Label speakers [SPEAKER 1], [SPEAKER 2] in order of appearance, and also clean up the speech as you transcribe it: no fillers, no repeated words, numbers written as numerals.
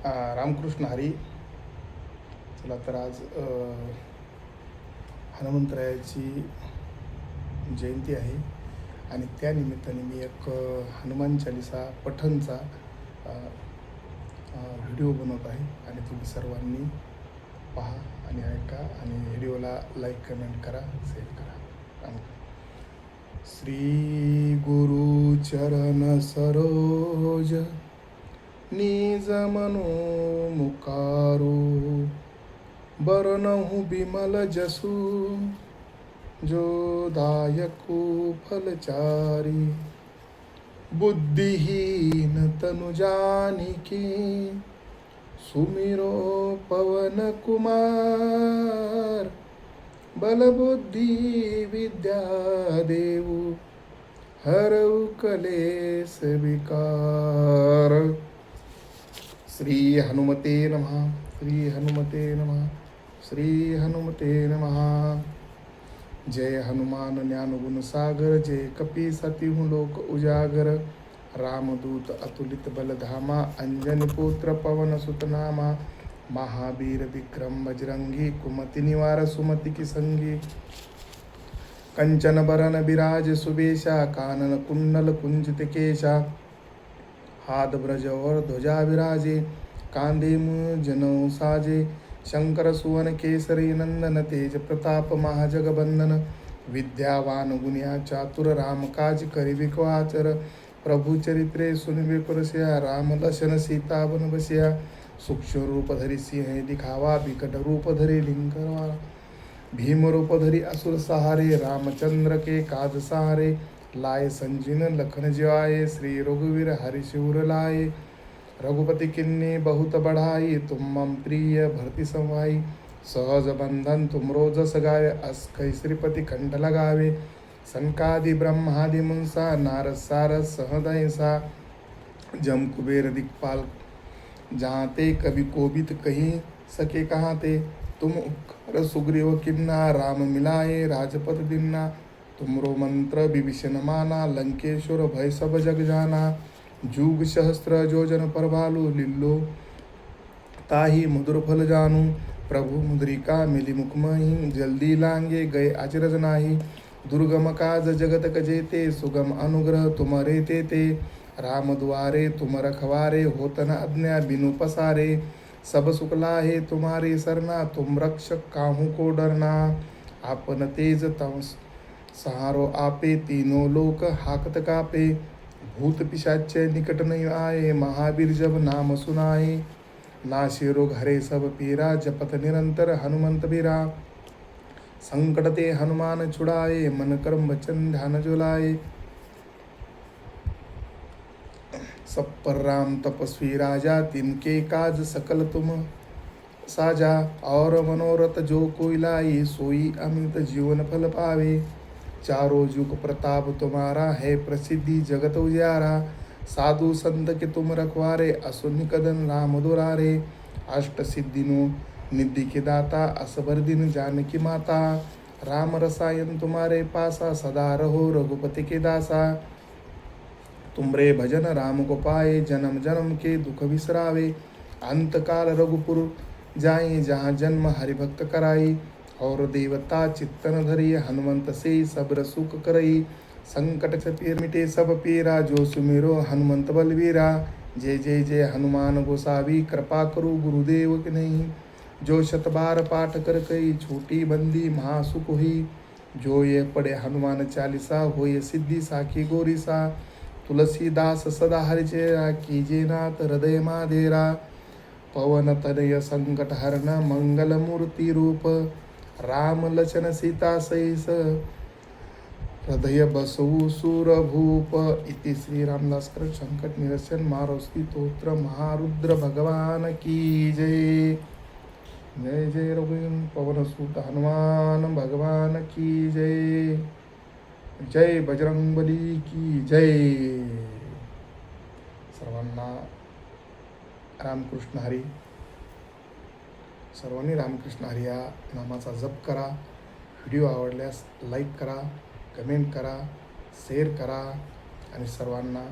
[SPEAKER 1] रामकृष्ण हरी. चला तर आज हनुमंतरायाची जयंती आहे आणि त्या निमित्ताने मी एक हनुमान चालिसा पठणचा व्हिडिओ बनवत आहे आणि तुम्ही सर्वांनी पहा आणि ऐका आणि व्हिडिओला लाईक कमेंट करा, शेअर करा. श्री गुरु चरण सरोज निज मनो मुकारो बरनहु बिमल जसु जो दायकु फलचारी बुद्धिहीन तनु जानिके सुमिरो पवन कुमार बल बुद्धि विद्या देवु हरऊ कलेस विकार. श्री हनुमते नमः. श्री हनुमते नमः. श्री हनुमते नमः. जय हनुमान ज्ञान गुण सागर, जय कपी सतिहु लोक उजागर. रामदूत अतुलित बल धामा, अंजनी पुत्र पवन सुत नामा. महावीर विक्रम बजरंगी, कुमति निवार सुमति की संगी. कंचन बरन बिराज सुबेशा, कानन कुंडल कुंजित केशा. हाथ ब्रज और ध्वजा विराजे, कांधे मुंज जनेऊ साजे. शंकर सुवन केसरी नंदन, तेज प्रताप महाजगबंदन. विद्यावान गुणिया चातुर, राम काज करिबे को आचर. प्रभु चरित्रे सुनिबे को रसिया, राम लशन सीता बन बसिया. सूक्ष्म रूप धरि सिंह दिखावा, बिकट रूप धरि लिंकरवा. भीम रूप धरि असुर सहारे, रामचंद्र के काज सहारे. लाए संजीवन लखन जियाए, श्री रघुवीर हरिशिवर लाए. रघुपति किन्नी बहुत बढ़ाई, तुम मम प्रिय भरति समाई. सहज बंधन तुम रोजस गावे, अस कई श्रीपति कंठ लगावे. सनकादि ब्रह्मादि मुंसा, नारद सारद सहदय सा. जम कुबेर दिक्पाल जहाँते, कवि कोबित कहीं सके कहाँ ते. तुम उपकार सुग्रीव किन्ना, राम मिलाए राजपथ दिन्ना. तुमरो मंत्र विभीषण माना, लंकेश्वर भय सब जग जाना. जुग सहस्त्र जोजन पर भालू, लिल्लो ताही मधुर फल जानू. प्रभु मुद्रिका मिली मुखमहि, जल्दी लांगे गए अचरज नाही. दुर्गम काज जगत कजेते, सुगम अनुग्रह तुम रे ते. राम दुआरे तुम रखवारे, होत न अज्ञा बिनु पसारे. सब सुख लाहे तुम्हारी सरना, तुम रक्षक काहू को डरना. आपन तेज तम सहारो आपे, तीनों लोक हाकत कापे. भूत पिशाच निकट नहीं आए, महावीर जब नाम सुनाए. नाशे रोग हरे सब पीरा, जपत निरंतर हनुमंत बीरा. संकट ते हनुमान छुड़ाए, मन कर्म वचन ध्यान जो लाए. सब पर राम तपस्वी राजा, तिनके काज सकल तुम साजा. और मनोरथ जो कोई लाई, सोई अमित जीवन फल पावे. चारों जुग प्रताप तुम्हारा, है प्रसिद्धि जगत उजियारा. साधु संत के तुम रखवारे, असुन कदन राम दुरारे. अष्ट सिद्धिनो निधि के दाता, असबर दिन जानकी माता. राम रसायन तुम्हारे पासा, सदा रहो रघुपति के दासा. तुमरे भजन राम को पाए, जन्म जन्म के दुख बिसरावे. अंत काल रघुपुर जाए, जहाँ जन्म हरिभक्त कराई. और देवता चित्तन धरी, हनुमंत से सब्र सुख करई. संकट से पीर मिटे सब पीरा, जो सुमिरो हनुमंत बलवीरा. जय जय जय हनुमान गोसावी, कृपा करो गुरुदेव के नहीं. जो शत बार पाठ कर कई, छोटी बंदी महासुख हुई. जो ये पढ़े हनुमान चालीसा, होय सिद्धि साखी गोरीसा. तुलसीदास सदा हरिचेरा, कीजे नाथ हृदय माधेरा. पवन तनय संकट हरण, मंगल मूर्ति रूप. राम लचन सीता सहित, हृदय बसवु सुरभूप. इति श्री रामदास कृत संकट निरसन मारुति स्तोत्र. महारुद्र भगवान की जय. जय जय रघुवीर पवन सुत हनुमान भगवान की जय. जय बजरंगबली की जय. सर्वांना रामकृष्ण हरी. सर्वांनी रामकृष्ण हरी या नामाचा जप करा. व्हिडिओ आवडल्यास लाईक करा, कमेंट करा, शेअर करा आणि सर्वांना